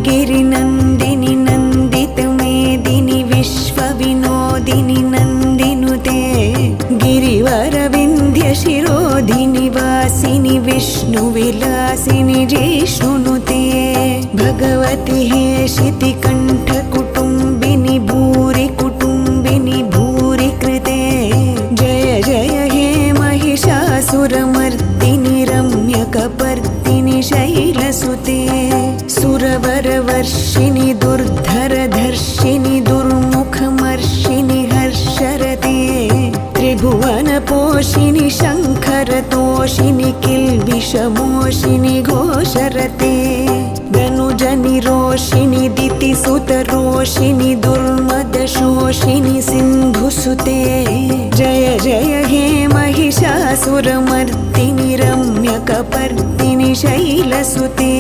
गिरिनन्दिनि नन्दितमेदिनि विश्वविनोदिनि नन्दिनुते गिरिवरविन्ध्यशिरोधिनि वासिनि विष्णुविलासिनि जिष्णुनुते भगवति हेशितिकण्ठकुटुम्बिनि भूरि कुटुम्बिनि भूरि कृते जय जय हे महिषासुरमर्दिनि रम्यकपर्दिनि शैलसुते सुरवरवर्षिणि दुर्धरधर्षिणि दुर्मुखमर्षिणि हर्षरते त्रिभुवनपोषिणि शङ्खरतोषिणि किल्बिषमोषिणि घोषरते धनुजनिरोषिणि दितिसुतरोषिणि दुर्मदशोषिणि सिन्धुसुते जय जय हे महिषासुरमर्दिनि रम्यकपर्दिनि शैलसुते